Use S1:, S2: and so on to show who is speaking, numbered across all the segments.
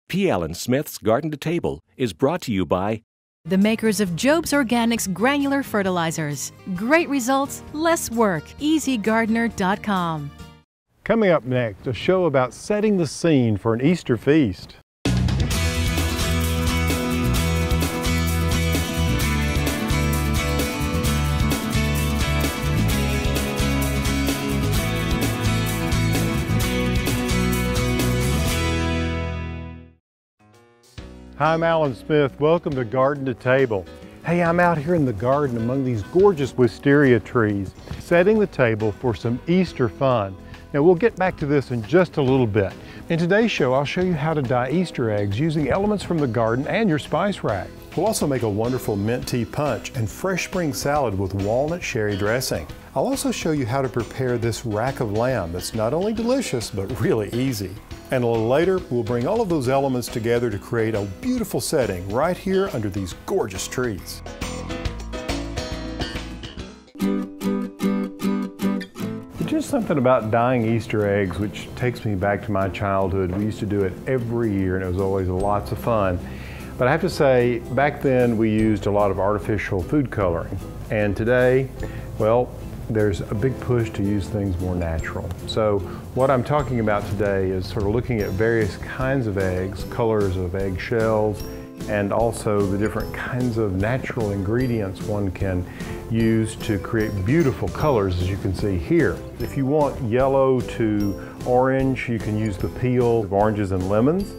S1: P. Allen Smith's Garden to Table is brought to you by
S2: the makers of Job's Organics Granular Fertilizers. Great results, less work. EasyGardener.com.
S3: Coming up next, a show about setting the scene for an Easter feast. Hi, I'm Alan Smith. Welcome to Garden to Table. Hey, I'm out here in the garden among these gorgeous wisteria trees, setting the table for some Easter fun. Now, we'll get back to this in just a little bit. In today's show, I'll show you how to dye Easter eggs using elements from the garden and your spice rack. We'll also make a wonderful mint tea punch and fresh spring salad with walnut sherry dressing. I'll also show you how to prepare this rack of lamb that's not only delicious, but really easy. And a little later, we'll bring all of those elements together to create a beautiful setting right here under these gorgeous trees. Just something about dyeing Easter eggs, which takes me back to my childhood. We used to do it every year and it was always lots of fun. But I have to say, back then we used a lot of artificial food coloring. And today, well, there's a big push to use things more natural. So what I'm talking about today is sort of looking at various kinds of eggs, colors of egg shells, and also the different kinds of natural ingredients one can use to create beautiful colors, as you can see here. If you want yellow to orange, you can use the peel of oranges and lemons.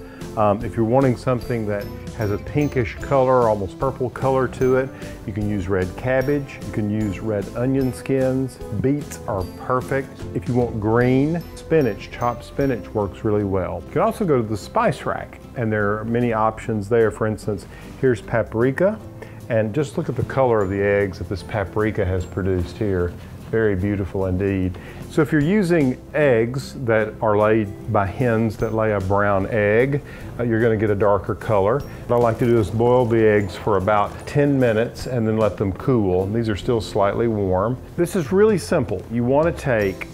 S3: If you're wanting something that has a pinkish color, almost purple color to it, you can use red cabbage, you can use red onion skins. Beets are perfect. If you want green, spinach, chopped spinach works really well. You can also go to the spice rack, and there are many options there. For instance, here's paprika, and just look at the color of the eggs that this paprika has produced here. Very beautiful indeed. So if you're using eggs that are laid by hens that lay a brown egg, you're going to get a darker color. What I like to do is boil the eggs for about 10 minutes and then let them cool. These are still slightly warm. This is really simple. You want to take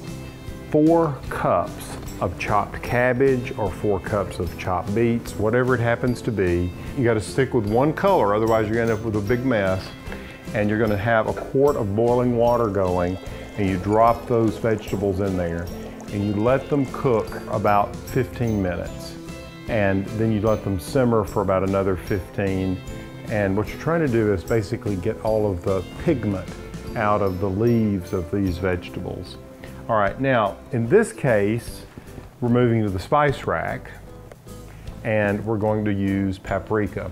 S3: 4 cups of chopped cabbage or 4 cups of chopped beets, whatever it happens to be. You got to stick with one color, otherwise you're going to end up with a big mess. And you're going to have a quart of boiling water going, and you drop those vegetables in there and you let them cook about 15 minutes, and then you let them simmer for about another 15. And what you're trying to do is basically get all of the pigment out of the leaves of these vegetables. All right, now in this case we're moving to the spice rack and we're going to use paprika.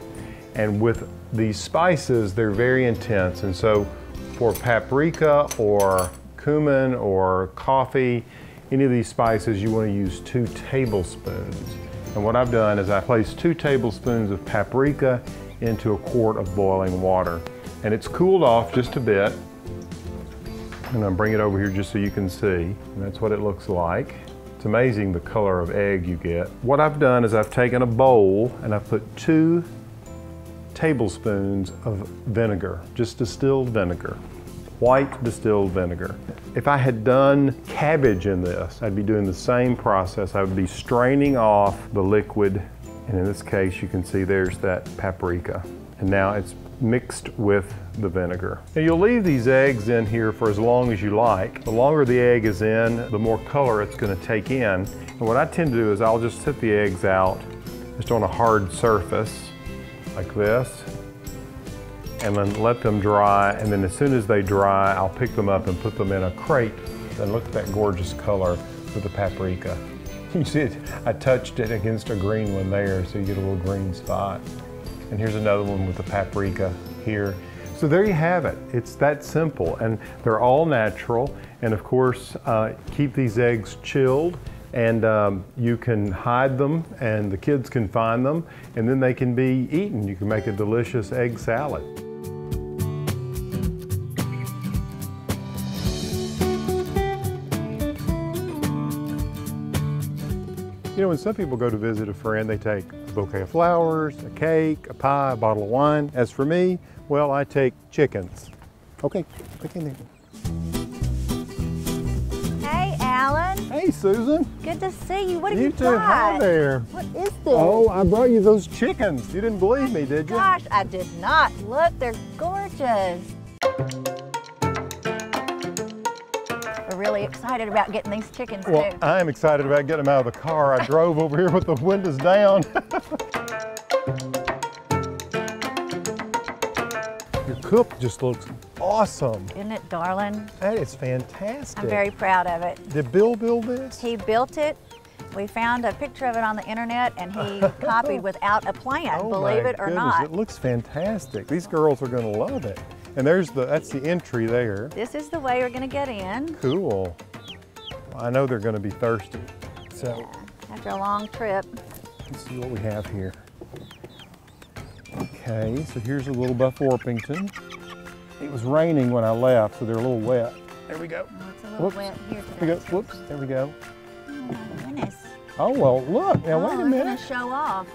S3: And with these spices, they're very intense, and so for paprika or cumin or coffee, any of these spices, you want to use 2 tablespoons. And what I've done is I placed 2 tablespoons of paprika into a quart of boiling water. And it's cooled off just a bit. And I'll bring it over here just so you can see. And that's what it looks like. It's amazing the color of egg you get. What I've done is I've taken a bowl and I've put 2 tablespoons of vinegar, just distilled vinegar, white distilled vinegar. If I had done cabbage in this, I'd be doing the same process. I would be straining off the liquid, and in this case you can see there's that paprika. And now it's mixed with the vinegar. Now you'll leave these eggs in here for as long as you like. The longer the egg is in, the more color it's going to take in. And what I tend to do is I'll just set the eggs out just on a hard surface like this, and then let them dry, and then as soon as they dry, I'll pick them up and put them in a crate. And look at that gorgeous color with the paprika. You see it, I touched it against a green one there, so you get a little green spot. And here's another one with the paprika here. So there you have it. It's that simple, and they're all natural. And of course, keep these eggs chilled, and you can hide them and the kids can find them, and then they can be eaten. You can make a delicious egg salad. You know, when some people go to visit a friend, they take a bouquet of flowers, a cake, a pie, a bottle of wine. As for me, well, I take chickens. Okay, click in there.
S4: Hey, Alan.
S3: Hey, Hey, Susan.
S4: Good to see you. What have
S3: You
S4: you
S3: too.
S4: got?
S3: Hi there.
S4: What is this?
S3: Oh, I brought you those chickens. You didn't believe me, did you?
S4: Gosh, I did not. Look, they're gorgeous. We're really excited about getting these chickens
S3: Well,
S4: too.
S3: I'm excited about getting them out of the car. I drove over here with the windows down. Your coop just looks awesome.
S4: Isn't it, darling?
S3: That is fantastic.
S4: I'm very proud of it.
S3: Did Bill build this?
S4: He built it. We found a picture of it on the internet and he copied without a plan,
S3: Oh
S4: believe
S3: my
S4: it or
S3: goodness,
S4: not.
S3: It looks fantastic. These girls are going to love it. And that's the entry there.
S4: This is the way we're going to get in.
S3: Cool. Well, I know they're going to be thirsty. So
S4: After a long trip.
S3: let's see what we have here. Okay, so here's a little Buff Orpington. It was raining when I left, so they're a little wet. There we go.
S4: Oh, it's a little
S3: Whoops.
S4: wet here
S3: There we go.
S4: today.
S3: Whoops, there we go.
S4: Oh, goodness.
S3: Oh, well, look. Now, wait a
S4: They're
S3: minute.
S4: going to show off.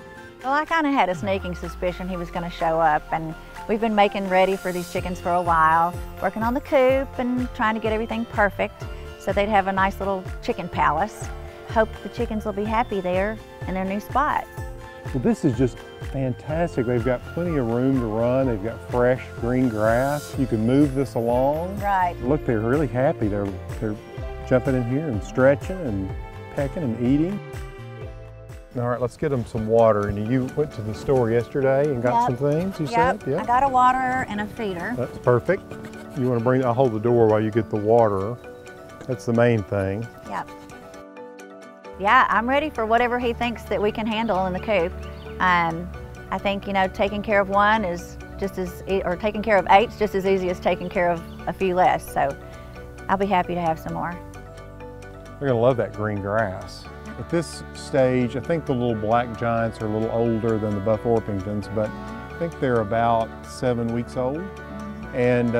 S4: Well, I kind of had a sneaking suspicion he was going to show up, and we've been making ready for these chickens for a while, working on the coop and trying to get everything perfect so they'd have a nice little chicken palace. Hope the chickens will be happy there in their new spot.
S3: Well, this is just fantastic. They've got plenty of room to run. They've got fresh green grass. You can move this along.
S4: Right.
S3: Look, they're really happy. They're jumping in here and stretching and pecking and eating. All right, let's get them some water. And you went to the store yesterday and got some things, you said?
S4: I got a waterer and a feeder.
S3: That's perfect. You want to I'll hold the door while you get the water. That's the main thing.
S4: Yep. Yeah, I'm ready for whatever he thinks that we can handle in the coop. I think, you know, taking care of one is just as, or taking care of 8 is just as easy as taking care of a few less. So I'll be happy to have some more.
S3: They're gonna love that green grass. At this stage, I think the little black giants are a little older than the Buff Orpingtons, but I think they're about 7 weeks old. And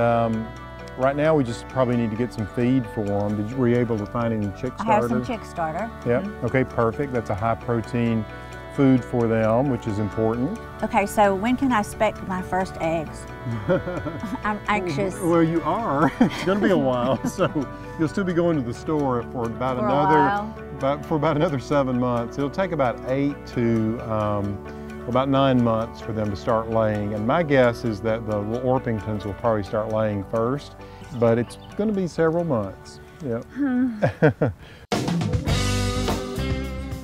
S3: right now we just probably need to get some feed for them. Were you able to find any chick starters?
S4: I have some chick starter.
S3: Yep, okay, perfect. That's a high protein food for them, which is important.
S4: Okay, so when can I expect my first eggs? I'm anxious.
S3: Well, you are. It's going to be a while, so you'll still be going to the store for about another 7 months. It'll take about 8 to about 9 months for them to start laying. And my guess is that the little Orpingtons will probably start laying first, but it's going to be several months. Yep.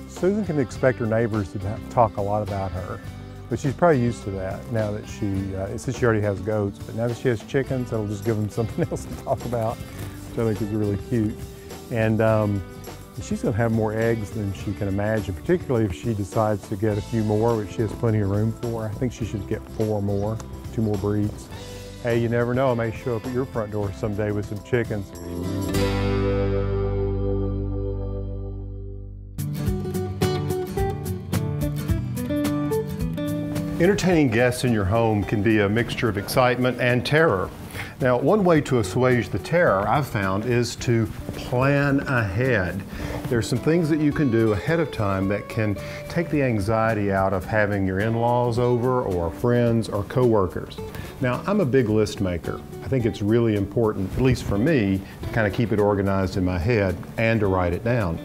S3: Susan can expect her neighbors to talk a lot about her, but she's probably used to that now that since she already has goats, but now that she has chickens, that'll just give them something else to talk about, which I think is really cute. And she's gonna have more eggs than she can imagine, particularly if she decides to get a few more, which she has plenty of room for. I think she should get 4 more, 2 more breeds. Hey, you never know, I may show up at your front door someday with some chickens. Entertaining guests in your home can be a mixture of excitement and terror. Now, one way to assuage the terror I've found is to plan ahead. There's some things that you can do ahead of time that can take the anxiety out of having your in-laws over or friends or coworkers. Now, I'm a big list maker. I think it's really important, at least for me, to kind of keep it organized in my head and to write it down.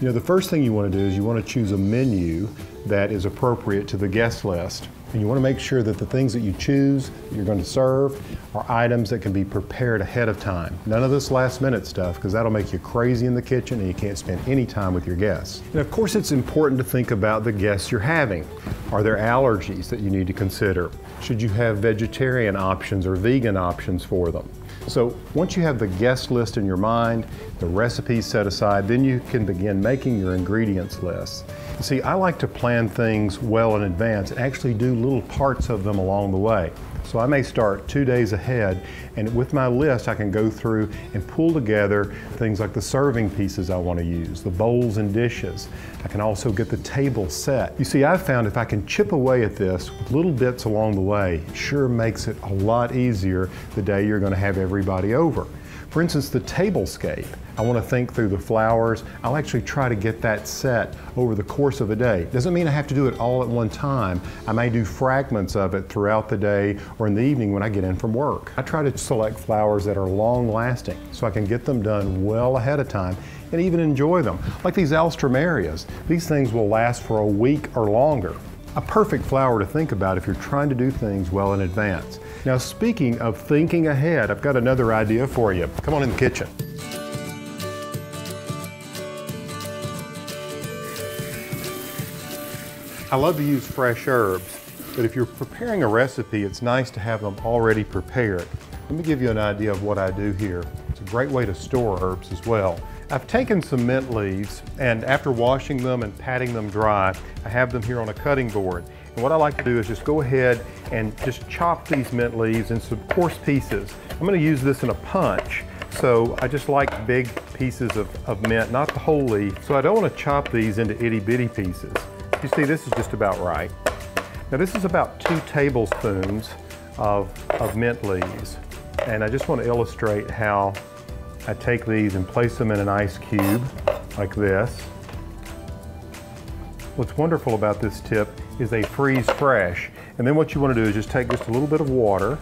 S3: You know, the first thing you want to do is you want to choose a menu that is appropriate to the guest list. And you want to make sure that the things that you choose, that you're going to serve, are items that can be prepared ahead of time. None of this last minute stuff, because that'll make you crazy in the kitchen and you can't spend any time with your guests. And of course it's important to think about the guests you're having. Are there allergies that you need to consider? Should you have vegetarian options or vegan options for them? So once you have the guest list in your mind, the recipes set aside, then you can begin making your ingredients list. See, I like to plan things well in advance and actually do little parts of them along the way. So I may start 2 days ahead, and with my list I can go through and pull together things like the serving pieces I want to use, the bowls and dishes. I can also get the table set. You see, I've found if I can chip away at this with little bits along the way, it sure makes it a lot easier the day you're going to have everybody over. For instance, the tablescape. I want to think through the flowers. I'll actually try to get that set over the course of a day. Doesn't mean I have to do it all at one time. I may do fragments of it throughout the day or in the evening when I get in from work. I try to select flowers that are long lasting so I can get them done well ahead of time and even enjoy them. Like these alströmerias, these things will last for a week or longer. A perfect flower to think about if you're trying to do things well in advance. Now, speaking of thinking ahead, I've got another idea for you. Come on in the kitchen. I love to use fresh herbs, but if you're preparing a recipe, it's nice to have them already prepared. Let me give you an idea of what I do here. It's a great way to store herbs as well. I've taken some mint leaves, and after washing them and patting them dry, I have them here on a cutting board. And what I like to do is just go ahead and just chop these mint leaves in some coarse pieces. I'm going to use this in a punch, so I just like big pieces of mint, not the whole leaf. So I don't want to chop these into itty bitty pieces. You see, this is just about right. Now this is about 2 tablespoons of mint leaves. And I just want to illustrate how I take these and place them in an ice cube like this. What's wonderful about this tip is they freeze fresh. And then what you want to do is just take just a little bit of water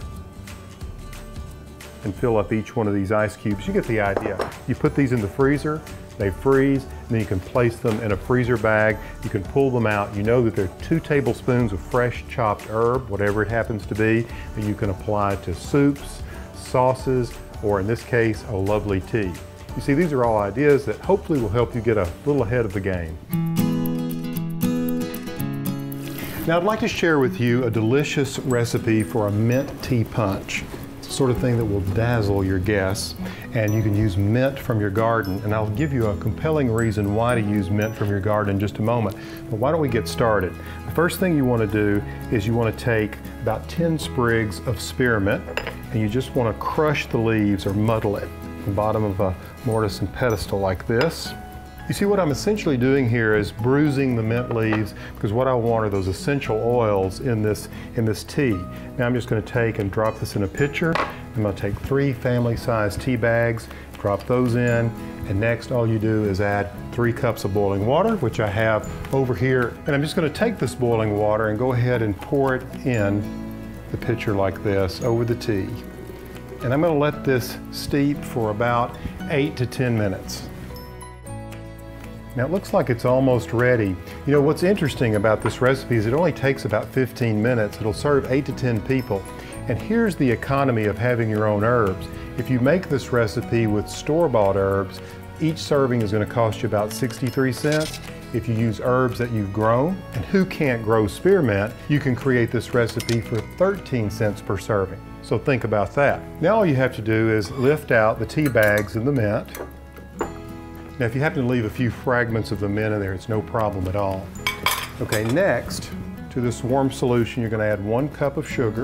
S3: and fill up each one of these ice cubes. You get the idea. You put these in the freezer, they freeze, and then you can place them in a freezer bag. You can pull them out. You know that they're 2 tablespoons of fresh chopped herb, whatever it happens to be, that you can apply to soups, sauces, or in this case, a lovely tea. You see, these are all ideas that hopefully will help you get a little ahead of the game. Now I'd like to share with you a delicious recipe for a mint tea punch. It's the sort of thing that will dazzle your guests, and you can use mint from your garden, and I'll give you a compelling reason why to use mint from your garden in just a moment. But why don't we get started? The first thing you want to do is you want to take about 10 sprigs of spearmint, and you just want to crush the leaves or muddle it at the bottom of a mortise and pestle like this. You see, what I'm essentially doing here is bruising the mint leaves, because what I want are those essential oils in this tea. Now I'm just going to take and drop this in a pitcher. I'm going to take 3 family-sized tea bags, drop those in, and next all you do is add 3 cups of boiling water, which I have over here. And I'm just going to take this boiling water and go ahead and pour it in the pitcher like this over the tea. And I'm going to let this steep for about 8 to 10 minutes. Now it looks like it's almost ready. You know, what's interesting about this recipe is it only takes about 15 minutes. It'll serve 8 to 10 people. And here's the economy of having your own herbs. If you make this recipe with store-bought herbs, each serving is going to cost you about 63 cents. If you use herbs that you've grown, and who can't grow spearmint, you can create this recipe for 13 cents per serving. So think about that. Now all you have to do is lift out the tea bags and the mint. Now if you happen to leave a few fragments of the mint in there, it's no problem at all. Okay, next to this warm solution, you're going to add 1 cup of sugar.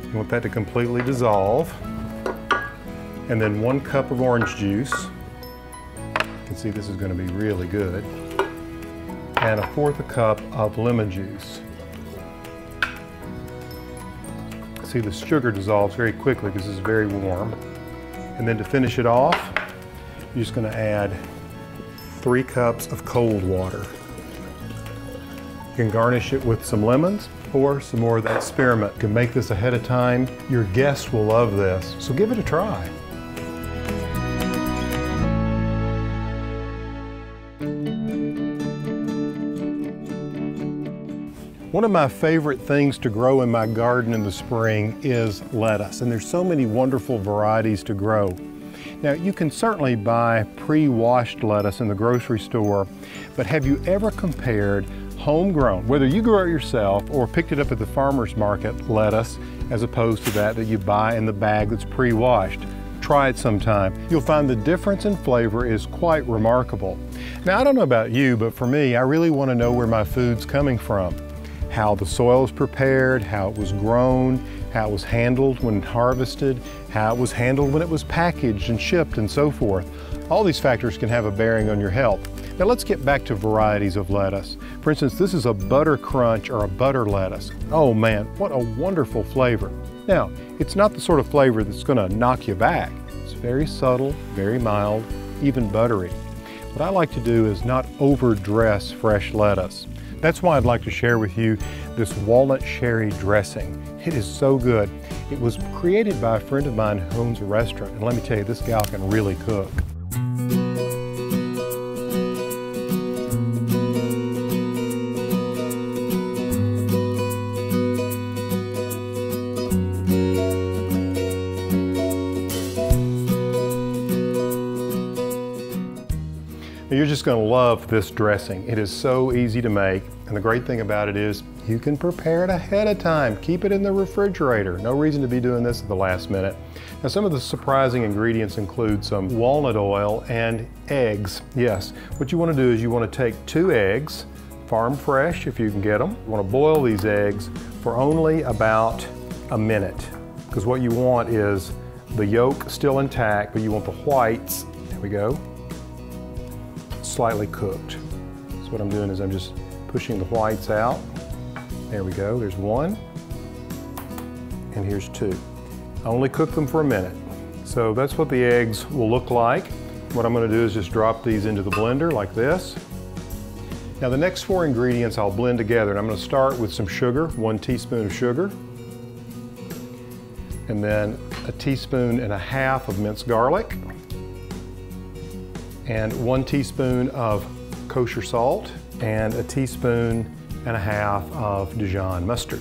S3: You want that to completely dissolve. And then 1 cup of orange juice. You can see this is going to be really good. And 1/4 cup of lemon juice. See, the sugar dissolves very quickly because it's very warm. And then to finish it off, you're just going to add 3 cups of cold water. You can garnish it with some lemons or some more of that spearmint. You can make this ahead of time. Your guests will love this, so give it a try. One of my favorite things to grow in my garden in the spring is lettuce, and there's so many wonderful varieties to grow. Now, you can certainly buy pre-washed lettuce in the grocery store, but have you ever compared homegrown, whether you grow it yourself or picked it up at the farmer's market lettuce, as opposed to that you buy in the bag that's pre-washed? Try it sometime. You'll find the difference in flavor is quite remarkable. Now, I don't know about you, but for me, I really want to know where my food's coming from. How the soil is prepared, how it was grown, how it was handled when harvested, how it was handled when it was packaged and shipped, and so forth. All these factors can have a bearing on your health. Now let's get back to varieties of lettuce. For instance, this is a butter crunch or a butter lettuce. Oh man, what a wonderful flavor. Now, it's not the sort of flavor that's going to knock you back. It's very subtle, very mild, even buttery. What I like to do is not overdress fresh lettuce. That's why I'd like to share with you this walnut sherry dressing. It is so good. It was created by a friend of mine who owns a restaurant, and let me tell you, this gal can really cook. You're just going to love this dressing. It is so easy to make, and the great thing about it is you can prepare it ahead of time. Keep it in the refrigerator. No reason to be doing this at the last minute. Now, some of the surprising ingredients include some walnut oil and eggs. Yes, what you want to do is you want to take 2 eggs, farm fresh if you can get them. You want to boil these eggs for only about a minute, because what you want is the yolk still intact, but you want the whites, there we go, slightly cooked. So what I'm doing is I'm just pushing the whites out. There we go, there's 1, and here's 2. I only cook them for a minute. So that's what the eggs will look like. What I'm going to do is just drop these into the blender like this. Now the next 4 ingredients I'll blend together, and I'm going to start with some sugar, 1 teaspoon of sugar, and then a teaspoon and a half of minced garlic, and 1 teaspoon of kosher salt, and a teaspoon and a half of Dijon mustard.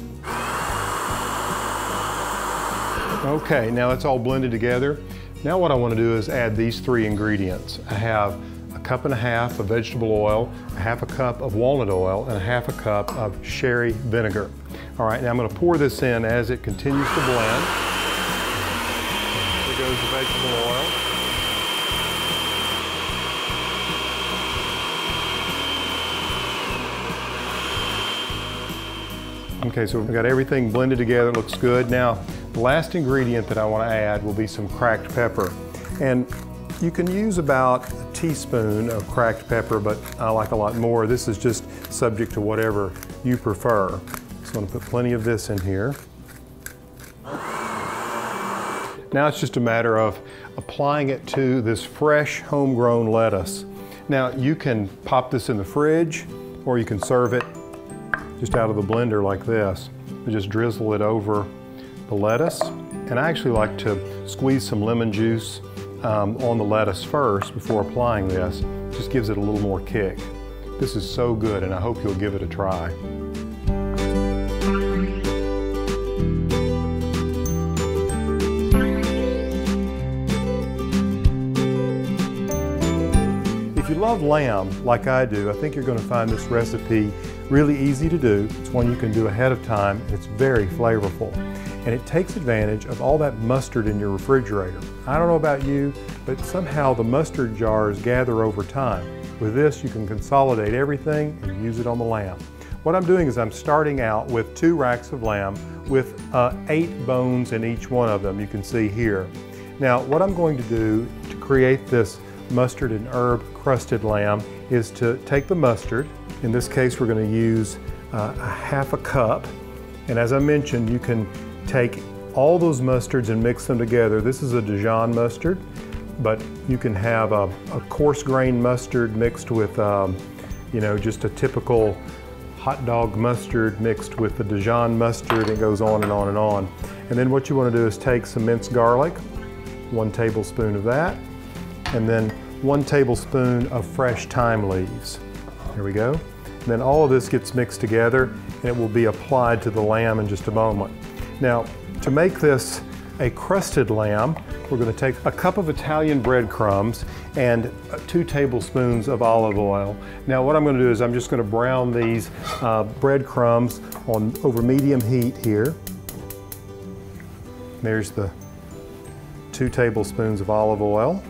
S3: Okay, now it's all blended together. Now what I want to do is add these 3 ingredients. I have a 1.5 cups of vegetable oil, a 1/2 cup of walnut oil, and a 1/2 cup of sherry vinegar. All right, now I'm going to pour this in as it continues to blend. There goes the vegetable oil. Okay, so we've got everything blended together, it looks good. Now, the last ingredient that I want to add will be some cracked pepper. And you can use about a teaspoon of cracked pepper, but I like a lot more. This is just subject to whatever you prefer. So I'm going to put plenty of this in here. Now it's just a matter of applying it to this fresh homegrown lettuce. Now you can pop this in the fridge, or you can serve it just out of the blender like this. You just drizzle it over the lettuce. And I actually like to squeeze some lemon juice on the lettuce first before applying this. Just gives it a little more kick. This is so good, and I hope you'll give it a try. If you love lamb like I do, I think you're going to find this recipe really easy to do. It's one you can do ahead of time, and it's very flavorful. And it takes advantage of all that mustard in your refrigerator. I don't know about you, but somehow the mustard jars gather over time. With this, you can consolidate everything and use it on the lamb. What I'm doing is I'm starting out with 2 racks of lamb with 8 bones in each one of them, you can see here. Now, what I'm going to do to create this mustard and herb crusted lamb is to take the mustard. In this case, we're going to use a 1/2 cup. And as I mentioned, you can take all those mustards and mix them together. This is a Dijon mustard, but you can have a coarse grain mustard mixed with, you know, just a typical hot dog mustard mixed with the Dijon mustard. It goes on and on and on. And then what you want to do is take some minced garlic, 1 tablespoon of that, and then 1 tablespoon of fresh thyme leaves. There we go. And then all of this gets mixed together, and it will be applied to the lamb in just a moment. Now, to make this a crusted lamb, we're going to take a cup of Italian breadcrumbs and 2 tablespoons of olive oil. Now, what I'm going to do is I'm just going to brown these breadcrumbs over medium heat here. There's the 2 tablespoons of olive oil.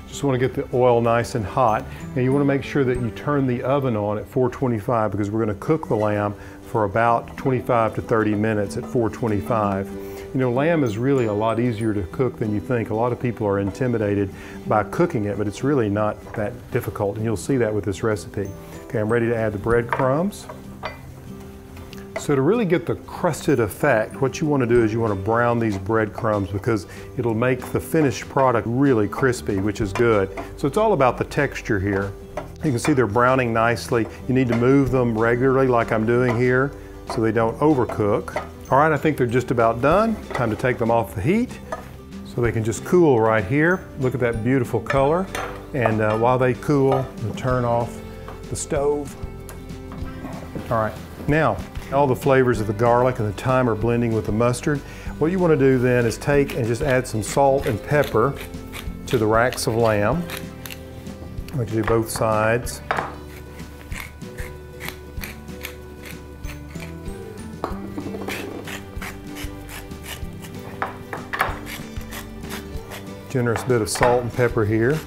S3: Just want to get the oil nice and hot. And you want to make sure that you turn the oven on at 425, because we're going to cook the lamb for about 25 to 30 minutes at 425. You know, lamb is really a lot easier to cook than you think. A lot of people are intimidated by cooking it, but it's really not that difficult, and you'll see that with this recipe. Okay, I'm ready to add the breadcrumbs. So to really get the crusted effect, what you want to do is you want to brown these breadcrumbs, because it'll make the finished product really crispy, which is good. So it's all about the texture here. You can see they're browning nicely. You need to move them regularly like I'm doing here so they don't overcook. All right, I think they're just about done. Time to take them off the heat so they can just cool right here. Look at that beautiful color. And while they cool, we'll turn off the stove. All right, now all the flavors of the garlic and the thyme are blending with the mustard. What you want to do then is take and just add some salt and pepper to the racks of lamb. I'm going to do both sides. Generous bit of salt and pepper here.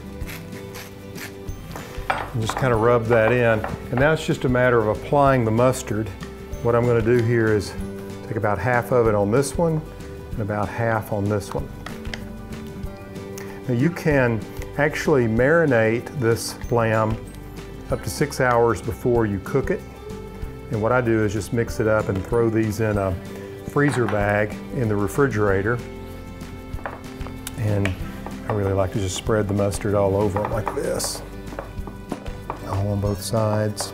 S3: And just kind of rub that in. And now it's just a matter of applying the mustard. What I'm going to do here is take about half of it on this one and about half on this one. Now you can actually marinate this lamb up to 6 hours before you cook it. And what I do is just mix it up and throw these in a freezer bag in the refrigerator. And I really like to just spread the mustard all over them like this. All on both sides.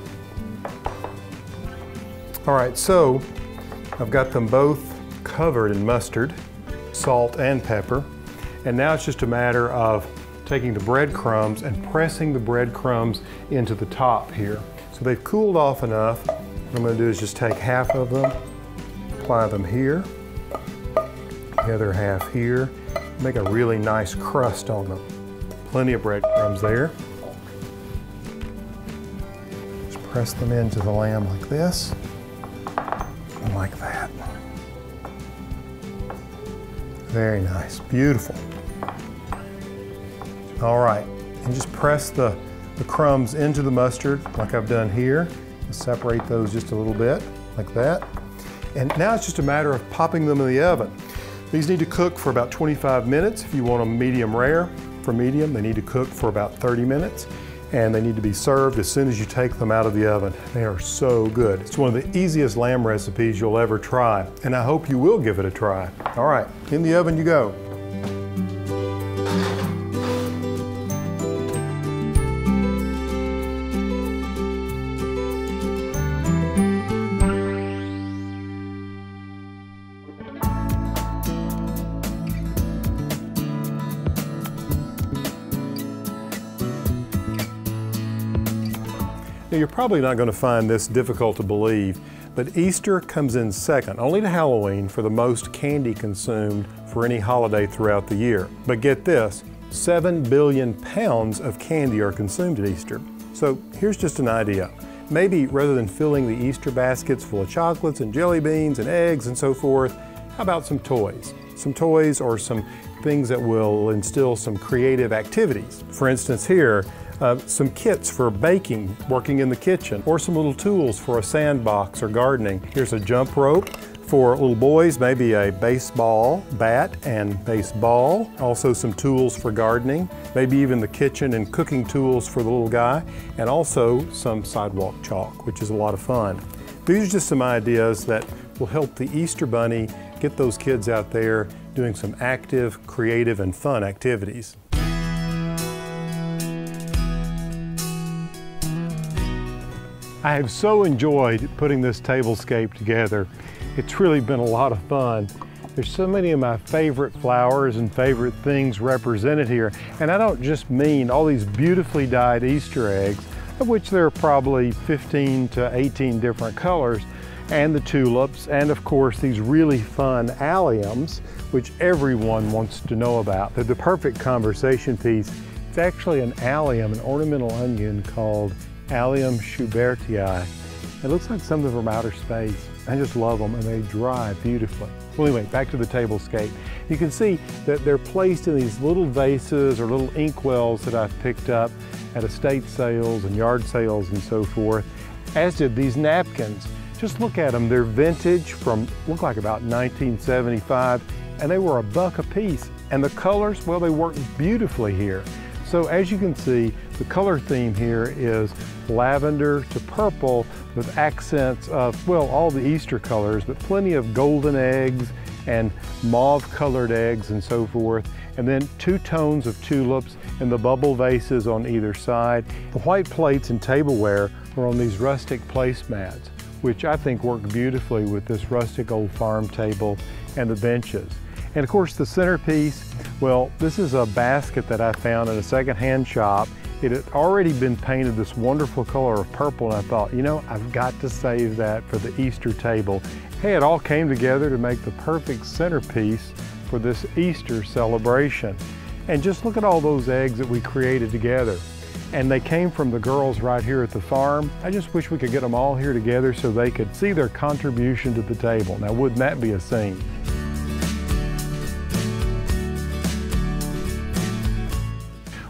S3: All right, so I've got them both covered in mustard, salt and pepper. And now it's just a matter of taking the breadcrumbs and pressing the breadcrumbs into the top here. So they've cooled off enough. What I'm going to do is just take half of them, apply them here, the other half here, make a really nice crust on them. Plenty of breadcrumbs there. Just press them into the lamb like this, and like that. Very nice, beautiful. All right, and just press the crumbs into the mustard like I've done here. Separate those just a little bit, like that. And now it's just a matter of popping them in the oven. These need to cook for about 25 minutes if you want them medium rare. For medium, they need to cook for about 30 minutes. And they need to be served as soon as you take them out of the oven. They are so good. It's one of the easiest lamb recipes you'll ever try, and I hope you will give it a try. All right, in the oven you go. Now, you're probably not going to find this difficult to believe, but Easter comes in second, only to Halloween, for the most candy consumed for any holiday throughout the year. But get this, 7 billion pounds of candy are consumed at Easter. So here's just an idea. Maybe rather than filling the Easter baskets full of chocolates and jelly beans and eggs and so forth, how about some toys? Some toys or some things that will instill some creative activities. For instance here, some kits for baking, working in the kitchen, or some little tools for a sandbox or gardening. Here's a jump rope for little boys, maybe a baseball bat and baseball. Also some tools for gardening, maybe even the kitchen and cooking tools for the little guy, and also some sidewalk chalk, which is a lot of fun. These are just some ideas that will help the Easter Bunny get those kids out there doing some active, creative, and fun activities. I have so enjoyed putting this tablescape together. It's really been a lot of fun. There's so many of my favorite flowers and favorite things represented here. And I don't just mean all these beautifully dyed Easter eggs, of which there are probably 15 to 18 different colors, and the tulips, and of course these really fun alliums, which everyone wants to know about. They're the perfect conversation piece. It's actually an allium, an ornamental onion called Allium schubertii. It looks like something from outer space. I just love them, and they dry beautifully. Well, anyway, back to the tablescape. You can see that they're placed in these little vases or little inkwells that I've picked up at estate sales and yard sales and so forth, as did these napkins. Just look at them. They're vintage from, look like about 1975, and they were $1 a piece. And the colors, well, they work beautifully here. So as you can see, the color theme here is lavender to purple with accents of, well, all the Easter colors, but plenty of golden eggs and mauve colored eggs and so forth. And then 2 tones of tulips in the bubble vases on either side. The white plates and tableware are on these rustic placemats, which I think work beautifully with this rustic old farm table and the benches. And of course the centerpiece, well, this is a basket that I found in a secondhand shop. It had already been painted this wonderful color of purple, and I thought, you know, I've got to save that for the Easter table. Hey, it all came together to make the perfect centerpiece for this Easter celebration. And just look at all those eggs that we created together. And they came from the girls right here at the farm. I just wish we could get them all here together so they could see their contribution to the table. Now, wouldn't that be a scene?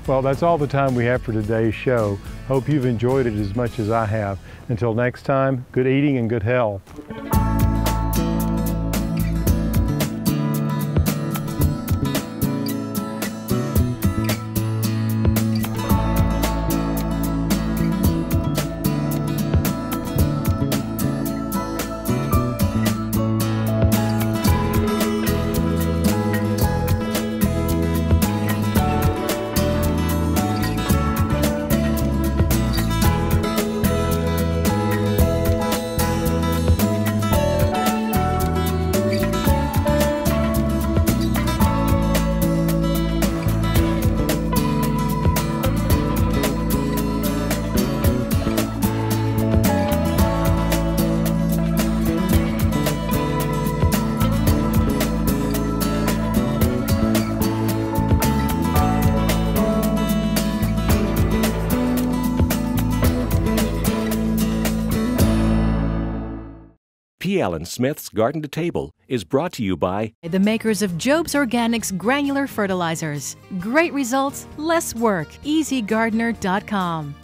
S3: Well, that's all the time we have for today's show. Hope you've enjoyed it as much as I have. Until next time, good eating and good health.
S1: P. Allen Smith's Garden to Table is brought to you by
S2: The makers of Job's Organics granular fertilizers. Great results, less work. EasyGardener.com.